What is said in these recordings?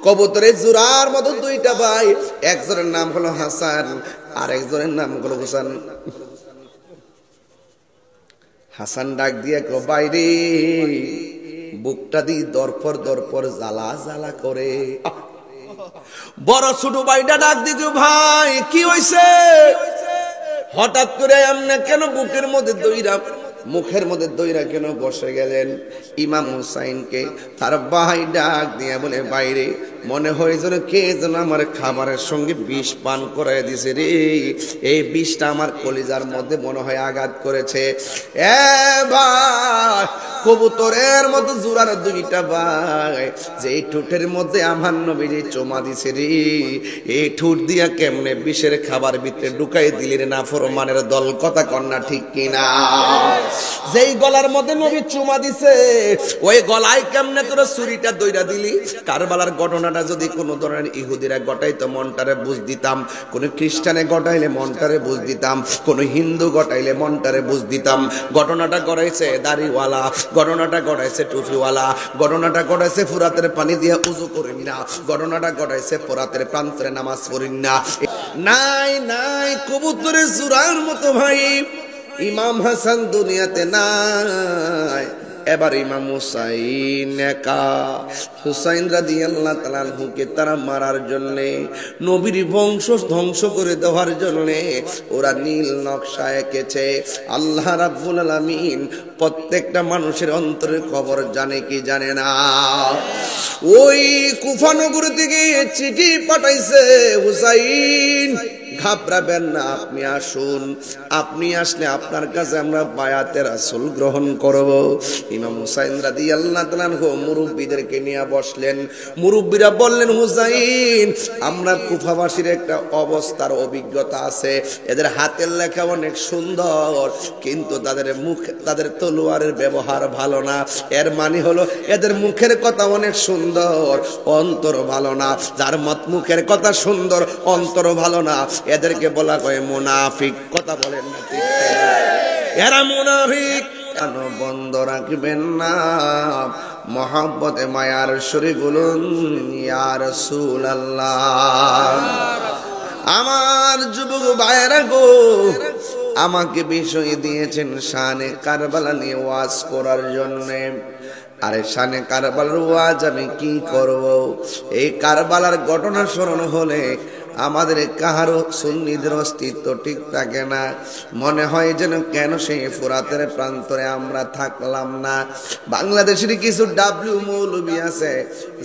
কবুতরের জোড়ার মতো দুইটা ভাই, একজনের নাম হলো হাসান আর একজনের নাম হলো হুসান। হাসান ডাক দিয়ে কো বাইরে, বুকটা দিয়ে দরপর দরপর জ্বালা জ্বালা করে। বড় ছোট ভাইটা ডাক দিকে, ভাই কি হইছে? হঠাৎ করে এমনি কেন বুকের মধ্যে দইরা, মুখের মধ্যে দইরা কেন বসে গেলেন? ইমাম হুসাইনকে তার ভাই ডাক দিয়ে বলে, বাইরে মনে হয় যেন কে যেন আমার খাবারের সঙ্গে বিষ পান করাই দিছে রে, এই বিষটা আমার কলিজার মধ্যে মনে হয় আঘাত করেছে। এ ভাই, কবুতরের মতো জোড়ার দুইটা ভাই, যে ঠোঁটের মধ্যে আমার নবীজি চুমা দিছে রে, এই ঠোঁট দিয়া কেমনে বিষের খাবার ভিতরে ঢুকাই দিলি রে নাফরমানের দল, কথা কন্যা ঠিক কিনা? যেই গলার মধ্যে নবী চুমা দিছে, ওই গলায় কেমনে তোরা ছুরিটা দইরা দিলি? কারবালার ঘটনাটা যদি কোনো ধরনের ইহুদিরা ঘটাইতো মনটারে বুঝ দিতাম, কোন খ্রিস্টানে ঘটাইলে মনটারে বুঝ দিতাম, কোন হিন্দু ঘটাইলে মনটারে বুঝ দিতাম। ঘটনাটা ঘটাইছে দাড়িওয়ালা, ঘটনাটা ঘটাইছে টুপিওয়ালা, ঘটনাটা ঘটাইছে ফুরাতের পানি দিয়ে উজু করেন না, ঘটনাটা ঘটাইছে ফোরাতের প্রান্তরে নামাজ পড়েন না। নাই নাই, কবুতরের জোড়ার মতো ভাই ইমাম হাসান দুনিয়াতে নাই। এবার ইমাম হুসাইন একা, হুসাইন রাদিয়াল্লাহু তাআলা আনহুকে তারা মারার জন্য, নবীর বংশ ধ্বংস করে দেওয়ার জন্য ওরা নীল নকশা এঁকেছে। আল্লাহ রাব্বুল আলামিন প্রত্যেকটা মানুষের অন্তরের খবর জানে কি জানে না? ওই কুফা নগর থেকে চিঠি পাঠাইছে, হুসাইন ঘাবড়াবেন না, আপনি আসুন, আপনি আসলে আপনার কাছে আমরা বায়াতে রাসূল গ্রহণ করব। ইমাম হুসাইন রাদিয়াল্লাহু তাআলা আনহু মুরব্বিদেরকে নিয়ে বসলেন। মুরব্বিরা বললেন, হুসাইন, আমরা কুফাবাসীর একটা অবস্থার অভিজ্ঞতা আছে, এদের হাতের লেখা অনেক সুন্দর, কিন্তু তাদের মুখ, তাদের তলোয়ারের ব্যবহার ভালো না। এর মানে হলো এদের মুখের কথা অনেক সুন্দর, অন্তর ভালো না। যার মত মুখের কথা সুন্দর, অন্তর ভালো না, এদেরকে বলা হয় মুনাফিক। কথা বলেন না ঠিক? এরা মুনাফিক। কেন বন্ধ রাখবেন না? মহব্বতে মায়ার সুরে বলুন, ইয়া রাসূলুল্লাহ। আমার যুবক ভাইরা গো, আমাকে বিষয় দিয়েছেন শানে কারবালা নিয়ে ওয়াজ করার জন্য। আরে শানে কারবালার ওয়াজ আমি কি করব? এই কারবালার ঘটনা স্মরণ হলে আমাদের কাহারও সুন্নিদের অস্তিত্ব ঠিক থাকে না। মনে হয় যেন কেন সেই ফুরাতের প্রান্তরে আমরা থাকলাম না। বাংলাদেশের কিছু ডাব্লিউ মৌলবী আছে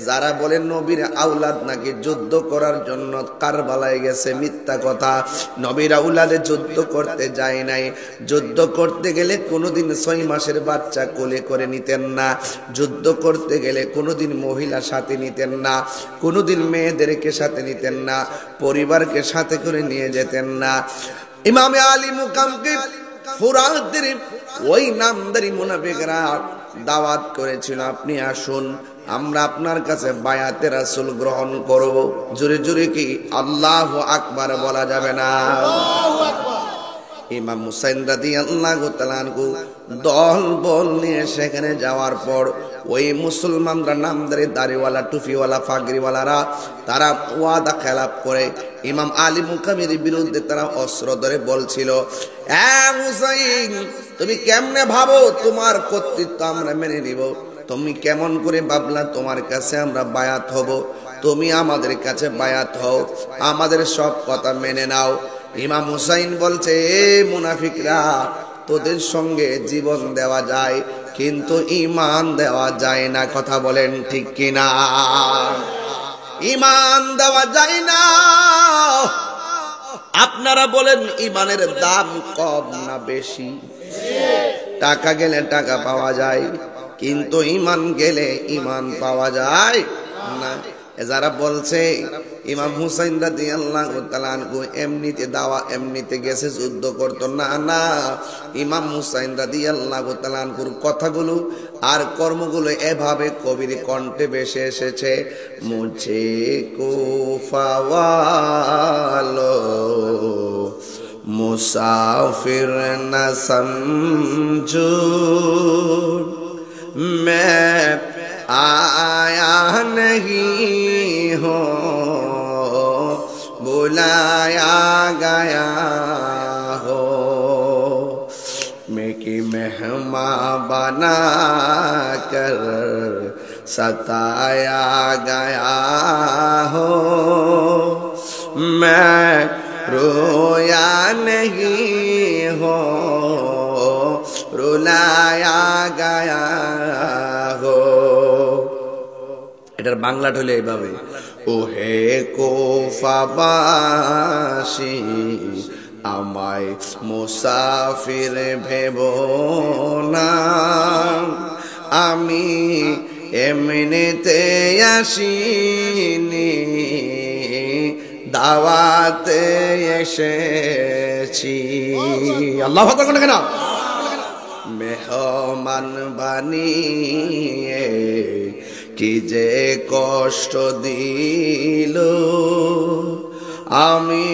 যারা বলেন নবীর আউলাদ নাকি যুদ্ধ করার জন্য কারবালায় গেছে। মিথ্যা কথা। নবীর আউলাদে যুদ্ধ করতে যায় নাই। যুদ্ধ করতে গেলে কোনোদিন 6 মাসের বাচ্চা কোলে করে নিতেন না। যুদ্ধ করতে গেলে কোনোদিন মহিলা সাথে নিতেন না, কোনোদিন মেয়েদেরকে সাথে নিতেন না, পরিবারকে সাথে করে নিয়ে যেতেন না। ইমামে আলী মুকামকে ফুরাতের ওই নামদারি মুনাফিকরা দাওয়াত করেছিল, আপনি আসুন, আমরা আপনার কাছে বায়াতে রাসূল গ্রহণ করব। জোরে জোরে কি আল্লাহু আকবার বলা যাবে না? ইমাম হুসাইন রাদিয়াল্লাহু তাআলা আনহু দল বল নিয়ে সেখানে যাওয়ার পর ওই মুসলমানরা নামদারি দাড়িওয়ালা টুপিওয়ালা পাগড়িওয়ালারা তারা ওয়াদা খেলাপ করে ইমাম আলী মুকামের বিরুদ্ধে তারা অস্ত্র ধরে বলছিল, হুসাইন, তুমি কেমনে ভাবো তোমার কর্তৃত্ব আমরা মেনে নিব? তুমি কেমন করে ভাবলা তোমার কাছে আমরা বায়াত হব? তুমি আমাদের কাছে বায়াত হও, আমাদের সব কথা মেনে নাও। ইমাম হুসাইন বলছে, এ মুনাফিকরা, তোদের সঙ্গে জীবন দেওয়া যায় কিন্তু ঈমান দেওয়া যায় না। কথা বলেন ঠিক কিনা? ঈমান দেওয়া যায় না। আপনারা বলেন ঈমানের দাম কম না বেশি? টাকা গেলে টাকা পাওয়া যায়, কিন্তু ঈমান গেলে ঈমান পাওয়া যায় না। যারা বলছে ইমাম হুসাইন রাদিয়াল্লাহু তাআলা আনহু এমনিতে দাওয়া এমনিতে গেছে, যুদ্ধ করতো না, না, ইমাম হুসাইন রাদিয়াল্লাহু তাআলা আনহুর কথাগুলো আর কর্মগুলো এভাবে কবির কণ্ঠে ভেসে এসেছে, মুঝে কুফাওয়ালো মুসাফির না সমঝো मैं आया नहीं हो बुलाया गया हो मैं कि मेहमान बना कर सताया गया हो मैं रोया नहीं हो रुलाया गया हो এটার বাংলাটা হলো এইভাবে ওহে কুফাবাসী আমায় মুসাফির ভেবো না আমি এমনিতে আসিনি দাওয়াতে এসেছি আল্লাহু আকবার কোন কেন মেহমান বানিয়ে কি যে কষ্ট দিল আমি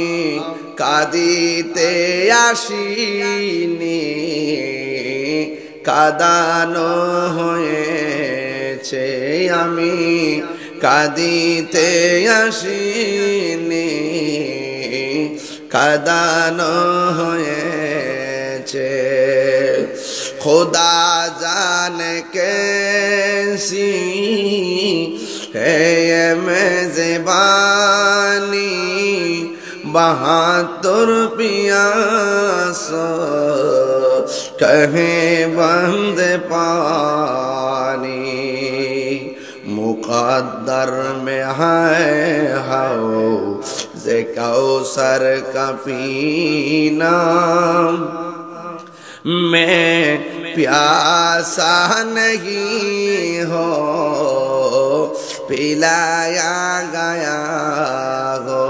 কাঁদিতে আসিনি কাঁদানো হয়েছে আমি কাঁদিতে আসিনি কাঁদানো হয়েছে खुदा जाने कैसी है ये मेज़बानी 72 पियास कहे बंद पानी मुक़द्दर में है हो जे कौसर का पीना मैं प्यासा नहीं हो पिलाया गया हो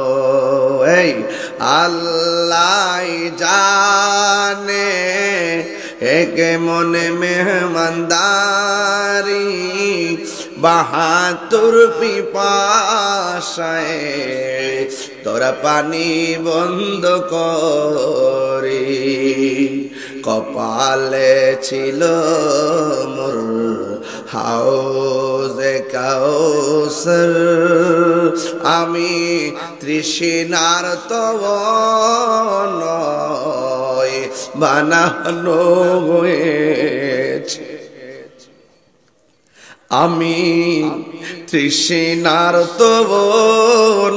अल्लाह जाने एक मन मेहमानदारी 72 পিপাসায় তোরা পানি বন্ধ করি কপালে ছিল মোর হাউজে কাউসার আমি তৃষ্ণার তব নয় বানানো হয়েছে আমি তৃষ্ণার তব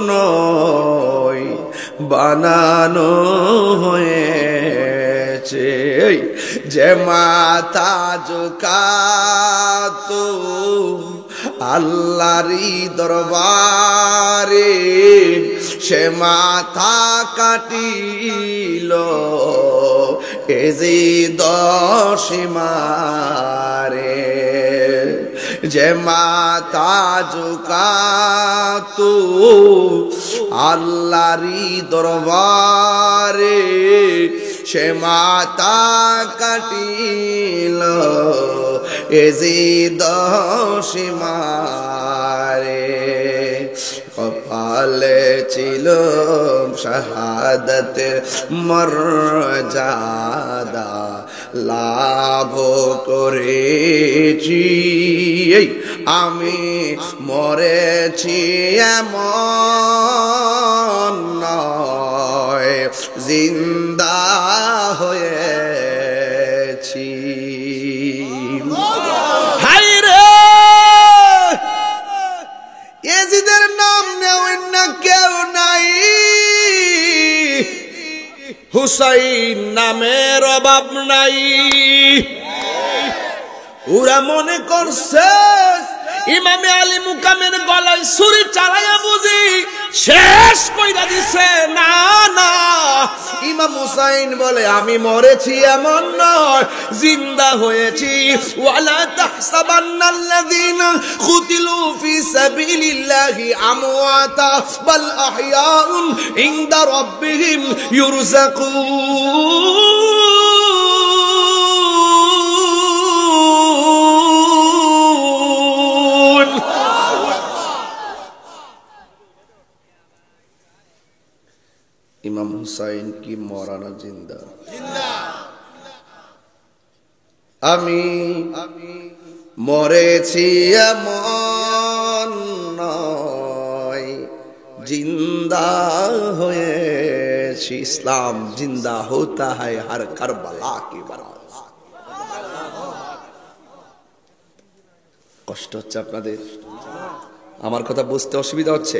নয় বানানো হয়েছে যে মাথা ঝুকাতো আল্লাহরই দরবারে সে মাথা কাটিল এজিদ সীমারে যে মাথা ঝুকাতো আল্লাহরই দরবারে সে মাথা কাটিল এজিদ সীমারে কপালে ছিল শাহাদাতের মর্যাদা লাভ করেছি আমি মরেছি এমন নয় জিন্দা হয়েছি এজিদের নাম নেওয়েন না কেউ নাই হুসাইন নামের অভাব নাই ওরা মনে করছে ইমামে আলী মুকামের গলায় ছুরি চালায়া বুঝি শেষ কইরা দিছে না না ইমাম হুসাইন বলে আমি মরেছি এমন নয় জিন্দা হয়েছি ওয়ালা তাহসাবান্নাল্লাযীনা কুতিলু ফি সাবিলিল্লাহি আমওয়াতা বাল আহইয়াউন ইনদা রাব্বিহিম ইউরযাকুন ইমাম হুসাইন কি মরানা জিন্দা আমি মরেছি এমন নয় জিন্দা হয়েছি, ইসলাম জিন্দা হোতা হ্যায় হর কারবালা কি বারাত। কষ্ট হচ্ছে আপনাদের? আমার কথা বুঝতে অসুবিধা হচ্ছে?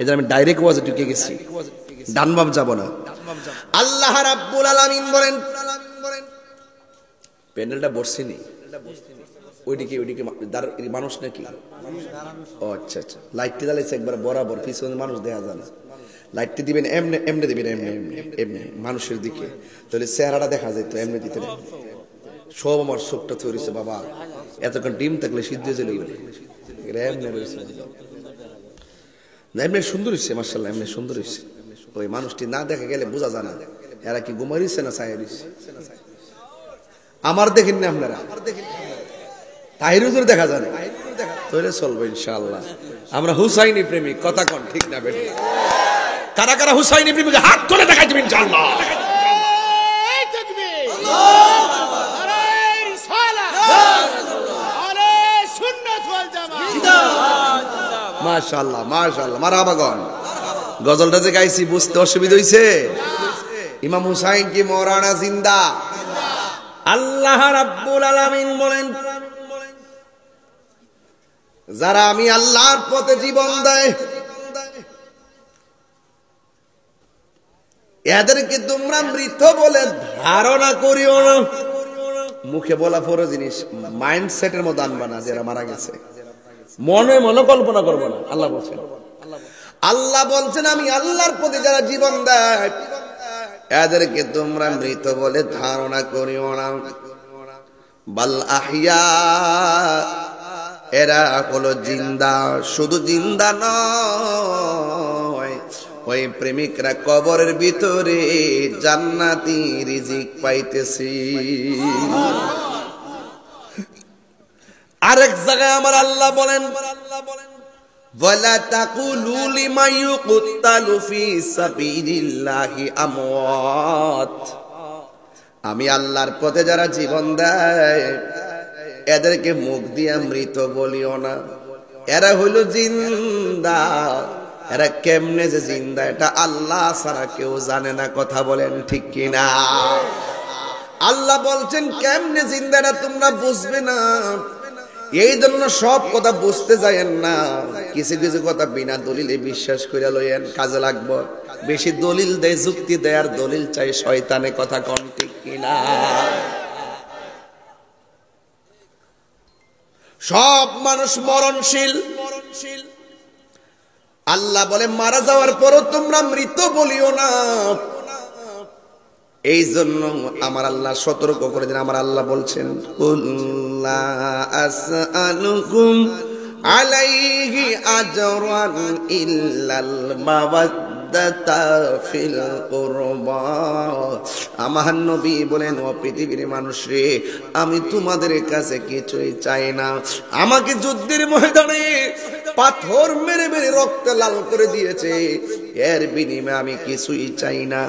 এজন্য আমি ডাইরেক্ট ওয়াজে ঢুকে গেছি, ডান বাম যাব না। আল্লাহ রাব্বুল আলামিন বলেন, প্যান্ডেলটা বসছেনি ওইদিকে মানুষ নাকি? ও আচ্ছা আচ্ছা, লাইটটি জ্বালাইছে একবার বরাবর, পিছনে মানুষ দেখা যায় না। লাইটটি দিবেন এমনি এমনি দিবেন, এমনি এমনি এমনি মানুষের দিকে, তাহলে চেহারাটা দেখা যায়। তো এমনি দিতে সব আমার চোখটা তৈরিছে বাবা, এতক্ষণ ডিম থাকলে সিদ্ধ চলে গেল। এমনি রয়েছে, এমনি সুন্দর হয়েছে মার্শাল্লাহ, এমনি সুন্দর হয়েছে। ওই মানুষটি না দেখা গেলে বোঝা যায় না এরা কি ঘুমাইছে না ছায়া দিচ্ছে। আমার দেখেন না আপনারা, তাহির হুজুর দেখা যায় না, তাহলে চলবে ইনশাআল্লাহ। আমরা হুসাইনি প্রেমিক, কথা কোন ঠিক না বেটি? কারা কারা হুসাইনি প্রেমিক হাত তুলে দেখাই দিবেন ইনশাআল্লাহ। মাশাআল্লাহ মাশাআল্লাহ, মারহাবাগন। গজলটা যে গাইছি বুঝতে অসুবিধা হইছে? ইমাম হুসাইন কি মরানা জিন্দা? আল্লাহ রাব্বুল আলামিন বলেন, যারা আমি আল্লাহর পথে জীবন দেয় এদেরকে তোমরা মৃত বলে ধারণা করিও না। মুখে বলা পুরো জিনিস মাইন্ডসেটের মধ্যে আনবা না, যারা মারা গেছে মনে মনে কল্পনা করবো না। আল্লাহ বলছেন, আল্লাহ বলছেন আমি আল্লাহর পথে যারা জীবন দেয় এদেরকে তোমরা মৃত বলে ধারণা করিও না। বাল আহইয়া, এরা হলো জিন্দা। শুধু জিন্দা নয়, ওই প্রেমিকরা কবরের ভিতরে জান্নাতি রিজিক পাইতেছি। আরেক জায়গায় আমার আল্লাহ বলেন, ওয়ালা তাকুলু লিমা ইউকতালু ফি সাবিলিল্লাহি আমওয়াত। আমি আল্লাহর পথে যারা জীবন দেয় এদেরকে মুখ দিয়ে মৃত বলিও না, এরা হইল জিন্দা। এরা কেমনে যে জিন্দা এটা আল্লাহ ছাড়া কেউ জানে না। কথা বলেন ঠিক কিনা? আল্লাহ বলছেন কেমনে জিন্দা এটা তোমরা বুঝবে না, এই জন্য সব কথা বুঝতে যায়েন না। কিছু কিছু কথা বিনা দলিলে বিশ্বাস করে লইয়েন, কাজে লাগবো। বেশি দলিল দেয়, যুক্তি দেয়, আর দলিল চাই শয়তানে। কথা কন ঠিক কিনা? সব মানুষ মরণশীল। আল্লাহ বলে মারা যাওয়ার পরও তোমরা মৃত বলিও না। এই জন্য আমার আল্লাহ সতর্ক করে দেন। আমার আল্লাহ বলছেন, কুল্লা আসআলুকুম আলাইহি আজরান ইল্লাল মাওয়াদ্দাতা ফিল কুরবা। আমার নবী বলেন, ও পৃথিবীর মানুষ রে, আমি তোমাদের কাছে কিছুই চাই না। আমাকে যুদ্ধের ময়দানে পাথর মেরে মেরে রক্ত লাল করে দিয়েছে, এর বিনিময়ে আমি কিছুই চাই না।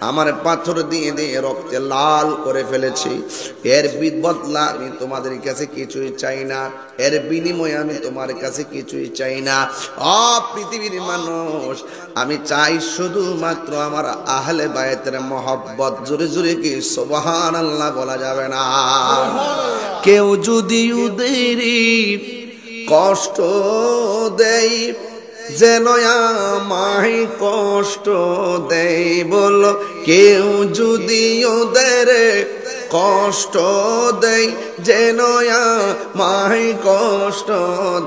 আমার পাথর দিয়ে দিয়ে রক্তে লাল করে ফেলেছি, এর বদলা আমি তোমাদের কাছে কিছুই চাই না, এর বিনিময়ে আমি তোমার কাছে কিছুই চাই না। পৃথিবীর মানুষ, আমি চাই শুধুমাত্র আমার আহলে বায়তের মহব্বত। জোরে জোরে কি সুবহানাল্লাহ বলা যাবে না? কেউ যদি ওদের কষ্ট দেয়, যেন আমায় কষ্ট দেয়। বলো, কেউ যদি ওদের কষ্ট দেয়, যেন আমায় কষ্ট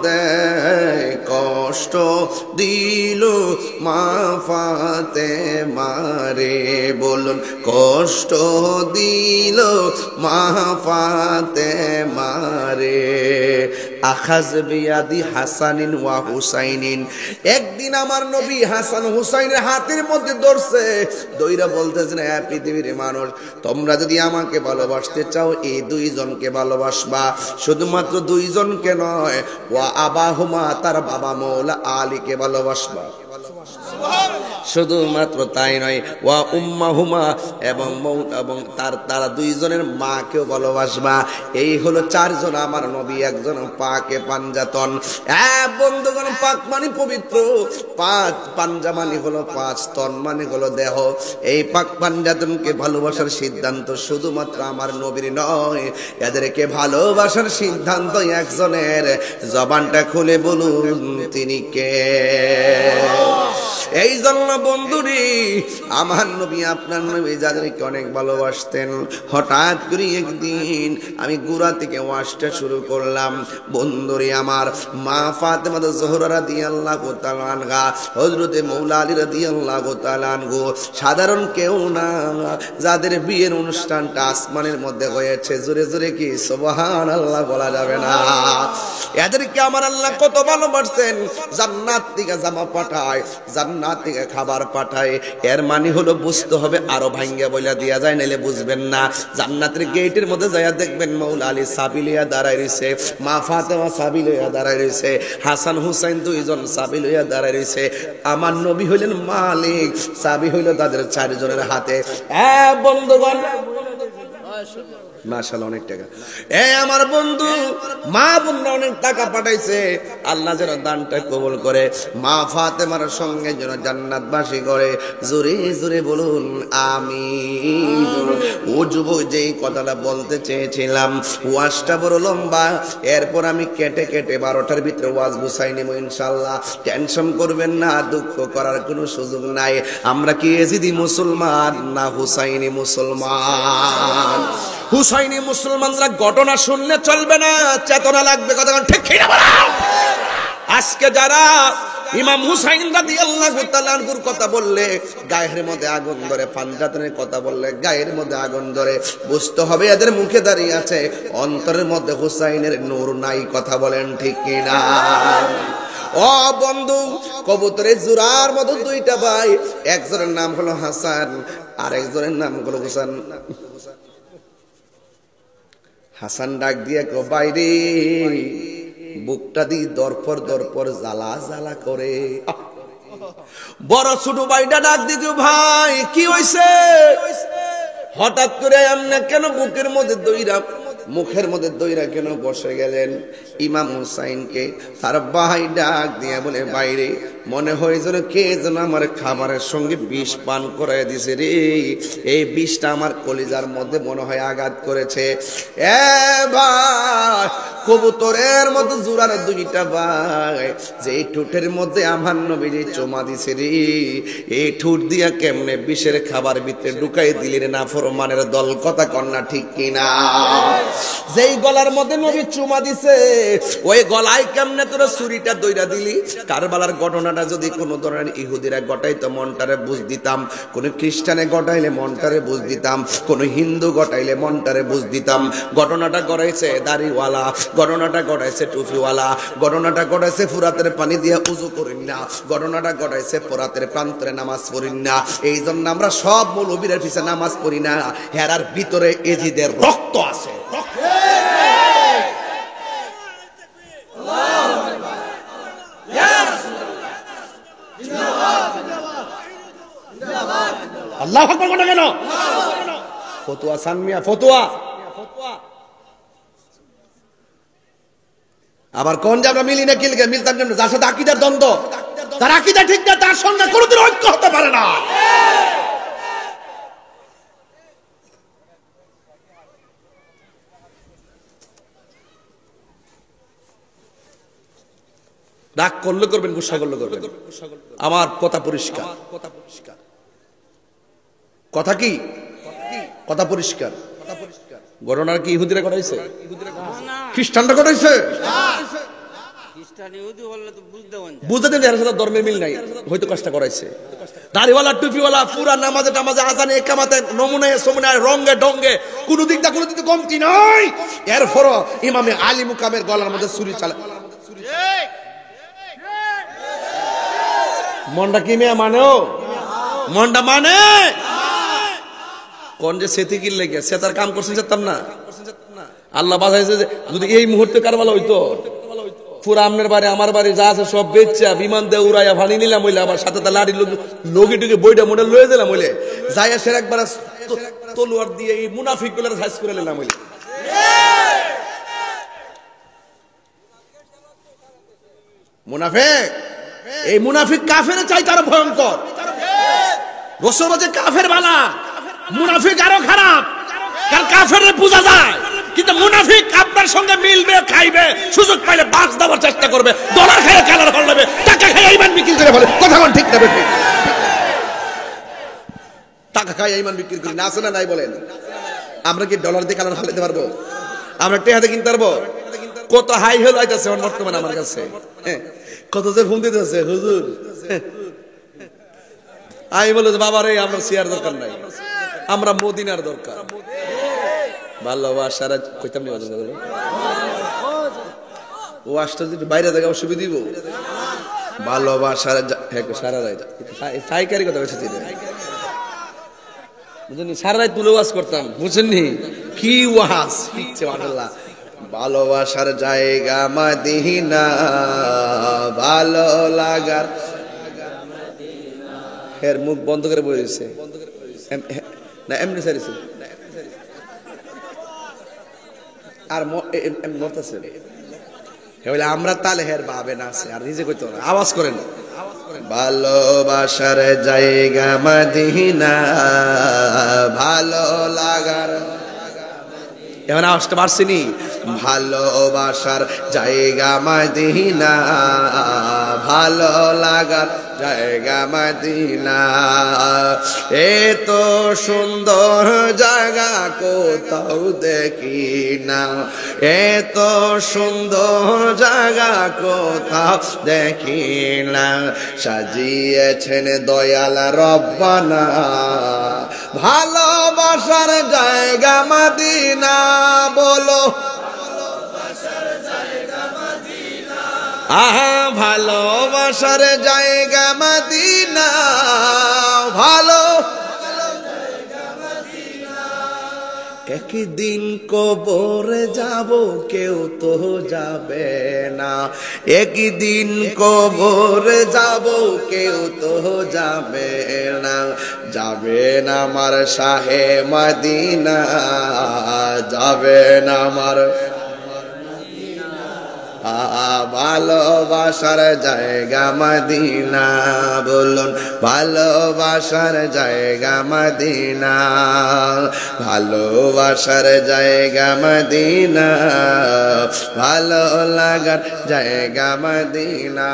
দেয়। কষ্ট দিল মা ফাতেমারে, বলুন কষ্ট দিল মা ফাতেমারে। আখাজ বিয়াদি হাসানিন ওয়া হুসাইনিন। একদিন আমার নবী হাসান হুসাইনের হাতের মধ্যে ধরছে, দইরা বলতেছেন, হ্যাঁ পৃথিবীর মানুষ, তোমরা যদি আমাকে ভালোবাসতে চাও এই দুইজনকে ভালোবাসবা। শুধুমাত্র দুইজনকে নয়, ওয়া আবাহুমা, তার বাবা মৌলা আলীকে ভালোবাসবা। শুধুমাত্র তাই নয়, ওয়া উম্মাহুমা, এবং তারা দুইজনের মাকেও ভালোবাসবা। এই হলো চারজন আমার নবী, একজন পাকে পাঞ্জাতন। বন্ধুগণ, পাক মানে পবিত্র, পাক পাঞ্জা মানে হলো পাঁচ, তন মানে হলো দেহ। এই পাক পাঞ্জাতনকে ভালোবাসার সিদ্ধান্ত শুধুমাত্র আমার নবীর নয়, এদেরকে ভালোবাসার সিদ্ধান্ত একজনের। জবানটা খুলে বলুন তিনি কে? এই জন্য বন্ধুরি, আমার নবী, আপনার নবী যাদেরকে অনেক ভালোবাসতেন, হঠাৎ করে একদিন আমি গুড়া থেকে ওয়াজটা শুরু করলাম। বন্ধুরি আমার, মা ফাতেমা জোহরা রাদিয়াল্লাহু তাআলা আনহা, হযরতে মৌলা আলী রাদিয়াল্লাহু তাআলা আনহু, সাধারণ কেউ না, যাদের বিয়ের অনুষ্ঠানটা আসমানের মধ্যে হয়েছে, জোরে জোরে কি সুবহানাল্লাহ বলা যাবে না? এদেরকে আমার আল্লাহ কত ভালোবাসতেন। জান্নাত থেকে জামা পাঠায়, জান্নাত থেকে খাবার পাঠায়। এর মানে হলো বুঝতে হবে, আরো ভাঙ্গা বইলা দিয়া যায়, নাইলে বুঝবেন না। জান্নাতের গেটের মধ্যে যাইয়া দেখবেন মৌলা আলী সাবিলিয়া দাঁড়ায় রইছে, মা ফাতেমা সাবিলিয়া দাঁড়ায় রইছে, হাসান হুসাইন দুইজন সাবিলিয়া দাঁড়ায় রইছে। আমার নবী হইলেন মালিক, সাবি হইল তাদের চারজনের হাতে। বন্ধুগণ, মাশাআল্লাহ, অনেক টাকা। আমার বন্ধু, মা বোনরা অনেক টাকা পাঠাইছে। আল্লাহ যেন দানটা কবুল করে, মা ফাতেমার সঙ্গে যেন জান্নাতবাসী করে। জোরে জোরে বলুন আমিন। ও যুবক, যেই কথাটা বলতে চেয়েছিলাম, ওয়াজটা বড় লম্বা, এরপর আমি কেটে কেটে 12টার ভিতরে ওয়াজ গুছাই নেব ইনশাআল্লাহ। টেনশন করবেন না, দুঃখ করার কোনো সুযোগ নাই। আমরা কি এজিদি মুসলমান না হুসাইনি মুসলমান? হুসাইনি মুসলমানরা ঘটনা শুনলে চলবে না, চেতনা লাগবে। কথা ঠিক কি না বলা? আজকে যারা ইমাম হুসাইন রাদিয়াল্লাহু তাআলা আনহুর কথা বললে গায়ের মধ্যে আগুন ধরে, পাঞ্জাতনের কথা বললে গায়ের মধ্যে আগুন ধরে, বুঝতে হবে এদের মুখে দাঁড়িয়ে আছে, অন্তরের মধ্যে হুসাইনের নূর নাই। কথা বলেন ঠিক কি না? ও বন্ধু, কবুতরের জোড়ার মতো দুইটা ভাই, একজনের নাম হলো হাসান আর একজনের নাম হলো হুসাইন। হাসান ডাক দিয়ে কো, বাইরে বুকটা দি দরপর দরপর জ্বালা জ্বালা করে। বড় ছোট ভাইটা ডাক দিকে, ভাই কি হইছে? হঠাৎ করে এমনি কেন বুকের মধ্যে দইরা, মুখের মধ্যে দইরা কেন বসে গেলেন? ইমাম হুসাইনকে তার ভাই ডাক দিয়ে বলে, বাইরে মনে হয় যেন কে যেন আমার খাবারের সঙ্গে বিষ পান করাই দিছে রে। এই বিষটা আমার কলিজার মধ্যে মনে হয় আঘাত করেছে। ভাই, কবুতরের মতো জোড়ার দুইটা ভাই, যে ঠোঁটের মধ্যে আমার নবীজি চুমা দিছে রে, এই ঠোঁট দিয়া কেমনে বিষের খাবার ভিতরে ঢুকাই দিলেন না ফরমানের দল। কথা কন্যা ঠিক কিনা? যেই গলার মধ্যে নবী চুমা দিছে, ওই গলায় কেমনে তোরা ছুরিটা দইরা দিলি? কারবালার ঘটনাটা যদি কোনো ধরনের ইহুদিরা ঘটাইতো, মনটারে বুঝ দিতাম। কোন খ্রিস্টানে ঘটাইলে মনটারে বুঝ দিতাম, কোন হিন্দু ঘটাইলে মনটারে বুঝ দিতাম। ঘটনাটা গড়াইছে দাড়িওয়ালা, ঘটনাটা গড়াইছে টুপিওয়ালা, ঘটনাটা গড়াইছে ফুরাতের পানি দিয়ে উজু করিন না, ঘটনাটা গড়াইছে ফোরাতের প্রান্তরে নামাজ পড়িন না। এই জন্য আমরা সব মৌলবীদের পিছনে নামাজ পড়ি না, হেরার ভিতরে এজিদের রক্ত আছে। আল্লাহু আকবার বলো কেন? ফতোয়া সানমিয়া, ফতোয়া। আবার কোন যে আমরা মিলি না, কিলকে মিলতাম না, যার সাথে আকীদার দ্বন্দ্ব, তার আকীদা ঠিক না, তার সঙ্গে কোনোদিন ঐক্য হতে পারে না। রাগ করলে করবেন, গুসা করলে করবেন, আমার কথা পরিষ্কার। কথা কি? কথা পরিষ্কার। ঘটনার কি ইহুদিরা ঘটাইছে? খ্রিস্টানরা ঘটাইছে? বুঝতে দেন এর সাথে ধর্মের মিল নাই, হয়তো কষ্ট করাইছে। দাড়িওয়ালা টুপিওয়ালা পুরা নামাজে টামাজে আজানে একামাতে নমুনায় সমুনায় রঙে ডঙ্গে কোন দিক দিয়ে কমতি নয়। এরপর ইমামে আলী মুকামের গলার মধ্যে ছুরি চালা। মনটা কি মেয়ে মানেও? মনটা মানে কোন যে সেতি কি লেগে সে তার কাম করছেন যেতাম না। আল্লাহ বাঁচাইছে যে যদি এই মুহূর্তে কারবালা হইতো, পুরা আমনের বাড়ি আমার বাড়ি যা আছে সব বেচা বিমান দিয়ে উড়াইয়া ভানি নিলাম হইলে আবার সাথে তা লাড়ি লগি টুকি বইটা মোটা লয়ে দিলাম হইলে যাইয়া সের একবার তলোয়ার দিয়ে এই মুনাফিক গুলার সাইজ করে নিলাম হইলে মুনাফিক এই মুনাফিক কাফের চাইতে আরো ভয়ঙ্কর রসুল বলছে কাফের বালা মুনাফিক আরো খারাপ কারণ কাফের বোঝা যায় কিন্তু মুনাফিক আপনার সঙ্গে মিলবে খাইবে সুযোগ পাইলে বাস দেওয়ার চেষ্টা করবে ডলার খাইয়ে কালার হল নেবে টাকা খাইয়ে ইমান বিক্রি করে বলে কথা বল ঠিক নেবে টাকা খাইয়ে ইমান বিক্রি করি না আছে না নাই বলেন আমরা কি ডলার দিয়ে কালার হালাতে পারবো আমরা টেহাতে কিনতে পারবো কত হাই হল আইতাছে বর্তমানে আমার কাছে কত যে ফোন দিতেছে হুজুর আমি বলে বাবা রে আমরা সিয়ার দরকার নাই আমরা মদিনার দরকার ভালোবাসার কইতাম নি ও আসতে যদি বাইরে থেকে অসুবিধা দিব ভালোবাসার সারা রাত সাইকারি কথা বলছি বুঝলি সারা রাত তুলে ওয়াজ করতাম বুঝছেননি কি ওয়াজ শিখছে মাশাআল্লাহ ভালোবাসার জায়গা মদিনা ভালো লাগার এর মুখ বন্ধ করে বলেছে না এমনি সারিছে আর মরতেছে বলে আমরা তালে হের ভাবে না আছে আর নিজে কইতে না আওয়াজ করেন ভালোবাসার জায়গা মদিনা ভালো লাগার এখন আওয়াজটা বাড়ছেনি ভালোবাসার জায়গা মদিনা ভালো লাগার জায়গা মদিনা এত সুন্দর জায়গা কোথাও দেখি না এত সুন্দর জায়গা কোথাও দেখি না সাজিয়েছেন দয়াল রব্বানা ভালোবাসার জায়গা মদিনা বলো আহা ভালোবাসার জায়গা মদিনা ভালো একদিন কবরে যাব কেউ তো যাবে না একদিন কবরে যাব কেউ তো যাবে না যাবে না আমার শাহে মদিনা যাবে না আমার ভালোবাসার জায়গা মদিনা বলুন ভালোবাসার জায়গা মদিনা ভালোবাসার জায়গা মদিনা ভালো লাগার জায়গা মদিনা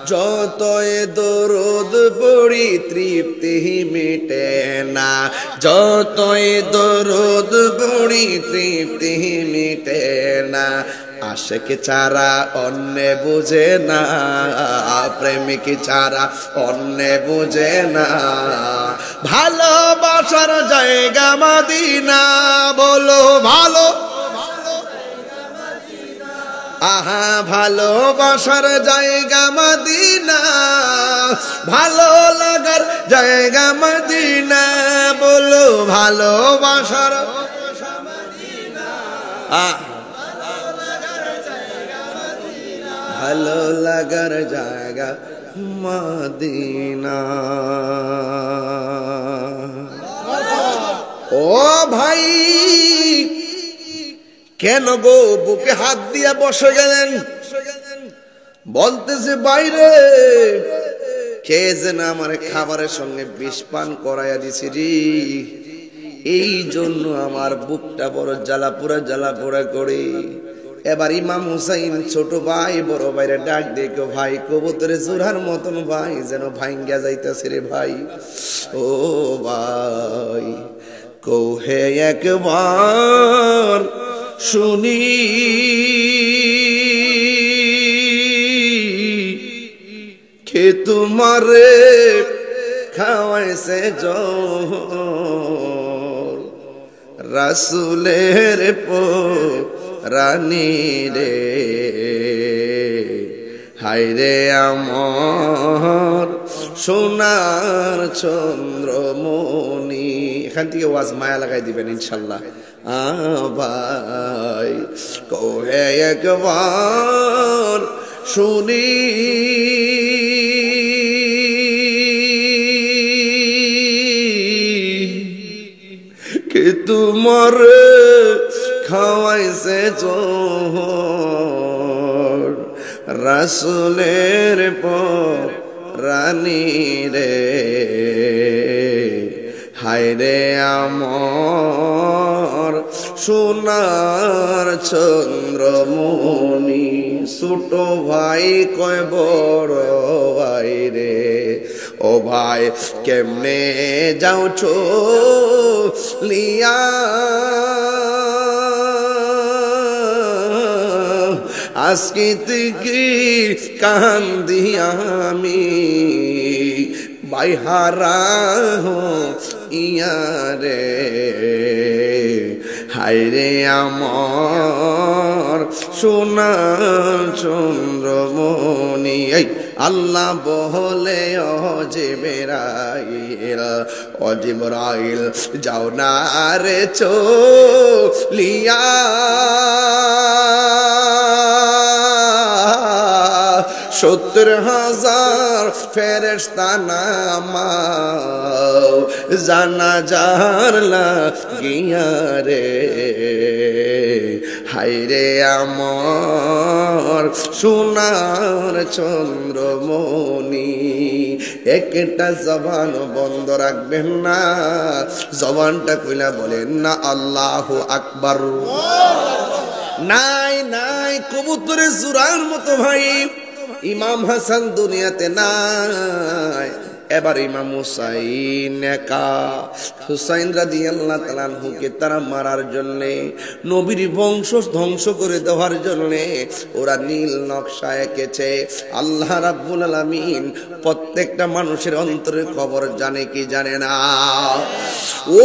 যতই দরুদ পড়ি তৃপ্তি মিটে না যতই দরুদ পড়ি তৃপ্তি মিটে না আশেক ছাড়া অন্য বুঝে না প্রেমিক ছাড়া অন্য বুঝে না ভালোবাসার জায়গা মদিনা বলো ভালো আহা ভালোবাসার জায়গা মদিনা ভালো লাগার জায়গা মদিনা বলো ভালোবাসার ভালো লাগার জায়গা মদিনা ও ভাই কেন গো বুকে হাত দিয়ে বসে গেলেন বলতেছে বাইরে কে যেন আমার খাবারের সঙ্গে বিষ পান করাইয়া দিছে রে এই জন্য আমার বুকটা বড় জ্বালা পোড়া করে এবার ইমাম হুসাইন ছোট ভাই বড় ভাইরে ডাক দেখো ভাই কবুতরে জোড়ার মতন ভাই যেন ভাঙ্গা যাইতেছে রে ভাই ও ভাই কৌহে একবার শুনি কে তোমারে খাওয়াইছে জোর রাসূলের রানী রে হায় রে আমার সোনার চন্দ্রমণি। এখান থেকে ওয়াজ মায়া লাগাই দিবেন ইনশাল্লাহ। ভাই কহে একবার শুনি কে তোমার খাওয়াইছে জোহর রাসূলের রানী রে, হায় রে আমার সোনার চন্দ্রমণি। ছোট ভাই কয় বড় ভাই রে, ও ভাই কেমনে যাও চলিয়া আজকে থেকে কান্দি আমি বাইহারা ইয়ারে, হায়রে আমার সোনার চন্দ্রমণি। এই আল্লাহ বলে ও জিবরাইল যাও না রে চলিয়া 70,000 ফেরেশতা নামাও জানাজার লাগিয়া রে, হায়রে আমার সোনার চন্দ্রমণি। একটা জবান বন্ধ রাখবেন না, জবানটা কইলা বলেন না আল্লাহু আকবার। নাই নাই কবুতরের জোড়ার মতো ভাই ইমাম হাসান দুনিয়াতে নাই। এবার ইমাম হুসাইন একা, হুসাইন রাদিয়াল্লাহু তাআলা আনহুকে তারা মারার জন্য, নবীর বংশ ধ্বংস করে দেওয়ার জন্য ওরা নীল নকশা এঁকেছে। আল্লাহ রাব্বুল আলামিন প্রত্যেকটা মানুষের অন্তরের খবর জানে কি জানে না।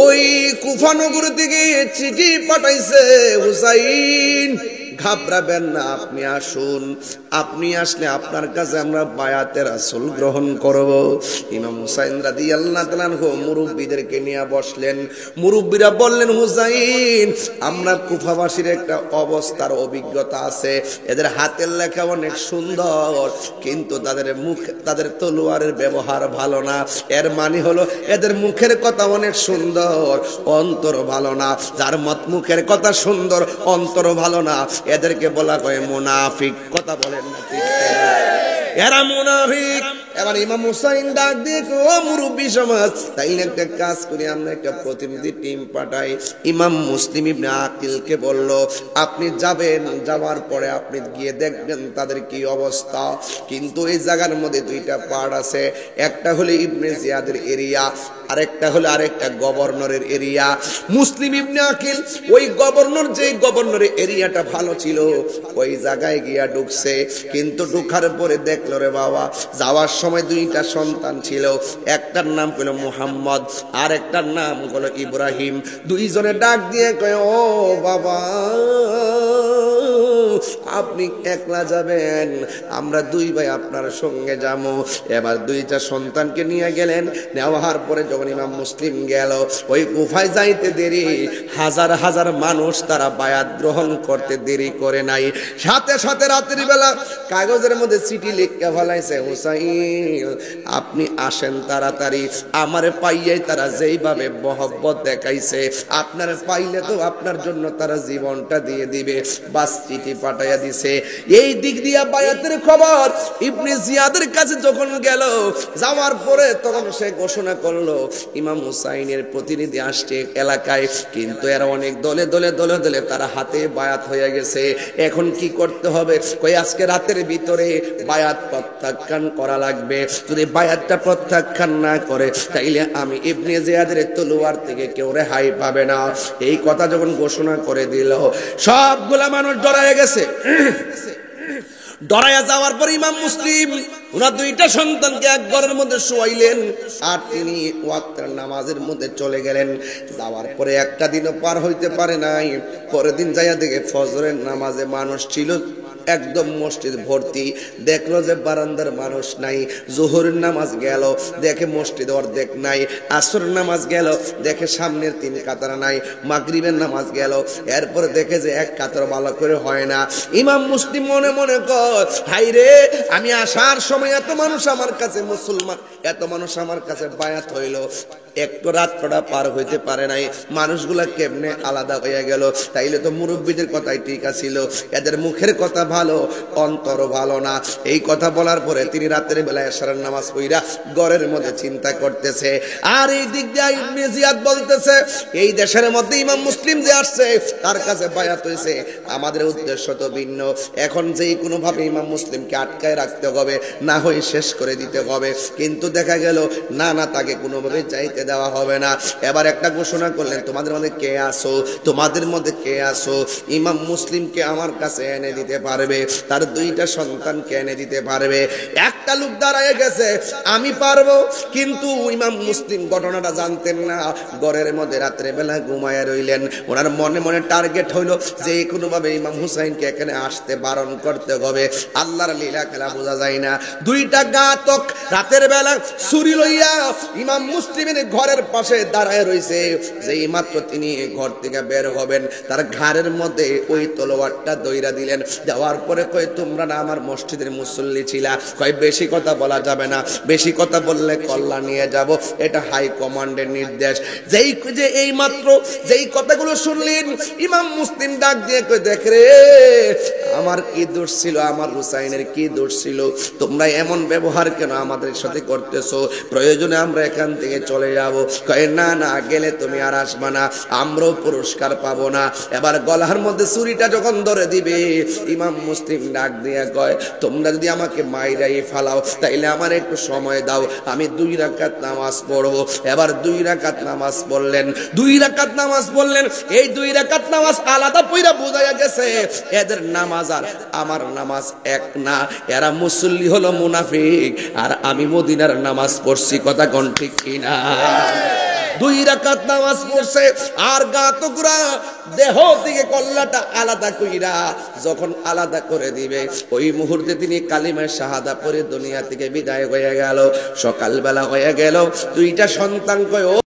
ওই কুফা নগর থেকে চিঠি পাঠাইছে, হুসাইন ঘাবড়াবেন না, আপনি আসুন, আপনি আসলে আপনার কাছে আমরা বায়াতে রাসূল গ্রহণ করব। ইমাম হুসাইন রাদিয়াল্লাহু তাআলা মুরব্বীদেরকে নিয়ে বসলেন। মুরব্বীরা বললেন, হুসাইন আমরা কুফাবাসীর একটা অবস্থার অভিজ্ঞতা আছে, এদের হাতের লেখা অনেক সুন্দর, কিন্তু তাদের তলোয়ারের ব্যবহার ভালো না। এর মানে হলো এদের মুখের কথা অনেক সুন্দর, অন্তর ভালো না। যার মুখের কথা সুন্দর, অন্তর ভালো না, এদেরকে বলা হয় মুনাফিক। কথা বলেন না ঠিক? এরা মুনাফিক। এবার ইমাম হুসাইন ডাক দিয়ে ও মুরব্বী সমাজ, তাইলে একটা কাজ করি, আমরা একটা প্রতিনিধি টিম পাঠাই। ইমাম মুসলিম ইবনে আকিলকে বলল, আপনি যাবেন, যাওয়ার পরে আপনি গিয়ে দেখবেন তাদের কি অবস্থা। কিন্তু এই জায়গার মধ্যে দুইটা পার্ট আছে, একটা হলো ইবনে জিয়াদের এরিয়া, আরেকটা হলো আরেকটা গভর্নরের এরিয়া। মুসলিম ইবনে আকিল ওই গভর্নর, যে গভর্নরের এরিয়াটা ভালো ছিল, ওই জায়গায় গিয়া ঢুকছে। কিন্তু ঢুকার পরে দেখলো রে বাবা, যাওয়ার সময় দুইটা সন্তান ছিল, একটার নাম হলো মুহাম্মদ আর একটার নাম হলো ইব্রাহিম। দুইজনে ডাক দিয়ে কয়, ও বাবা আপনি একলা যাবেন, আমরা দুই ভাই আপনার সঙ্গে যাবো। এবার দুইটা সন্তানকে নিয়ে গেলেন। নেওয়ার পরে যখন ইমাম মুসলিম গেল, ওই কুফায় যাইতে দেরি, হাজার হাজার মানুষ তারা বায়াত গ্রহণ করতে দেরি করে নাই। সাথে সাথে রাত্রি বেলা কাগজের মধ্যে চিঠি লিখে ফেলাইছে, হুসাইন আপনি আসেন তাড়াতাড়ি, আমারে পাইয়াই তারা যেইভাবে মহব্বত দেখাইছে, আপনার পাইলে তো আপনার জন্য তারা জীবনটা দিয়ে দিবে। বাস চিঠি পাঠাইয়া দিছে। এই দিক দিয়া বায়াতের খবর ইবনে জিয়াদের কাছে যখন গেল, যাওয়ার পরে তখন সে ঘোষণা করলো ইমাম হুসাইনের প্রতিনিধি আসছে এলাকায়, কিন্তু এরা অনেক দলে দলে দলে দলে তারা হাতে বায়াত হয়ে গেছে। এখন কি করতে হবে? কই আজকে রাতের ভিতরে বায়াত প্রত্যাখ্যান করা লাগবে। যদি বায়াতটা প্রত্যাখ্যান না করে, তাইলে আমি ইবনে জিয়াদের তলোয়ার থেকে কেউ রেহাই পাবে না। এই কথা যখন ঘোষণা করে দিল, সবগুলা মানুষ ডরায় গেছে। ডরাইয়া যাওয়ার পর ইমাম মুসলিম ওনার দুইটা সন্তানকে এক ঘরের মধ্যে শোয়াইলেন, আর তিনি ওয়াক্তের নামাজের মধ্যে চলে গেলেন। যাওয়ার পরে একটা দিনও পার হইতে পারে নাই। পরের দিন যাইয়া দেখে ফজরের নামাজে মানুষ ছিল একদম মসজিদ ভর্তি। দেখলো যে বারান্দার মানুষ নাই। জোহরের নামাজ গেল, দেখে মসজিদ অর্ধেক নাই। আসরের নামাজ গেল, দেখে সামনের 3 কাতার নাই। মাগরিবের নামাজ গেল, এরপরে দেখে যে 1 কাতার ভালো করে হয় না। ইমাম মুসলিম মনে মনে কয়, হাই রে, আমি আসার সময় এত মানুষ আমার কাছে মুসলমান, এত মানুষ আমার কাছে বায়াত হইল, একটু রাত্রটা পার হইতে পারে নাই, মানুষগুলা কেমনে আলাদা হয়ে গেল? তাইলে তো মুরব্বীদের কথাই ঠিক আছিল, এদের মুখের কথা ভালো, অন্তর ভালো না। এই কথা বলার পরে তিনি রাতের বেলায় এশারের নামাজ পড়া ঘরের মধ্যে চিন্তা করতেছে। আর এই দিক দিয়ে ইবনে জিয়াদ বলতেছে, এই দেশের মধ্যে ইমাম মুসলিম যে আসছে তার কাছে বায়াত হইছে, আমাদের উদ্দেশ্য তো ভিন্ন। এখন যেই কোনো ভাবে ইমাম মুসলিমকে আটকায় রাখতে হবে, না হয় শেষ করে দিতে হবে। কিন্তু দেখা গেল না, তাকে কোনোভাবে চাইতে দেওয়া হবে না। এবার একটা ঘোষণা করলেন, তোমাদের মধ্যে কে আসো, তোমাদের মধ্যে কে আসো ইমাম মুসলিমকে আমার কাছে এনে দিতে পারবে, তার 2টা সন্তানকে এনে দিতে পারবে। একটা লোক দাঁড়ায় গেছে, আমি পারবো। কিন্তু ইমাম মুসলিম ঘটনাটা জানতেন না, ঘরের মধ্যে রাত্রে বেলা ঘুমায় রইলেন। ওনার মনে মনে টার্গেট হইল যে কোনোভাবে ইমাম হুসাইনকে এখানে আসতে বারণ করতে হবে। আল্লাহর লীলা খেলা বোঝা যায় না। 2টা ঘাতক রাতের বেলা ছুরি লইয়া ইমাম মুসলিমের ঘরের পাশে দাঁড়ায় রইছে। যেই মাত্র তিনি ঘর থেকে বের হবেন, তার ঘাড়ের মধ্যে ওই তলোয়ারটা দইরা দিলেন। দেওয়ার পরে কয়, তোমরা না আমার মসজিদের মুসল্লি ছিলা, কয় বেশি কথা বলা যাবে না, বেশি কথা বললে কল্লা নিয়ে যাব, এটা হাই কমান্ডের নির্দেশ। যেই যে এই মাত্র যেই কথাগুলো শুনলেন, ইমাম মুসলিম ডাক দিয়ে কয়, দেখ রে, আমার কি দোষ ছিল, আমার হুসাইনের কি দোষ ছিল, তোমরা এমন ব্যবহার কেন আমাদের সাথে করতেছো? প্রয়োজনে আমরা এখান থেকে চলে যাব। কয় না, গেলে তুমি আর আসবা না, আমরাও পুরস্কার পাবো না। এবার গলার মধ্যে ছুরিটা যখন ধরে দিবে, ইমাম মুসলিম ডাক দিয়ে কয়, তোমরা যদি আমাকে মাইরাই ফালাও তাইলে আমার একটু সময় দাও, আমি 2 রাকাত নামাজ পড়বো। এবার 2 রাকাত নামাজ পড়লেন, 2 রাকাত নামাজ পড়লেন। এই 2 রাকাত নামাজ আলাদা পইরা বোঝায়া গেছে এদের নামাজ আর আমার নামাজ এক না। এরা মুসল্লি হলো মুনাফিক, আর আমি মদিনার নামাজ পড়ছি। কথা কোন ঠিক কিনা? 2 রাকাত নামাজ পড়ছে, আর ঘাতকরা দেহ থেকে কল্লাটা আলাদা কইরা যখন আলাদা করে দিবে, ওই মুহূর্তে তিনি কালিমায়ে শাহাদা পড়ে দুনিয়া থেকে বিদায় হয়ে গেল। সকালবেলা হয়ে গেল, 2টা সন্তান কয়,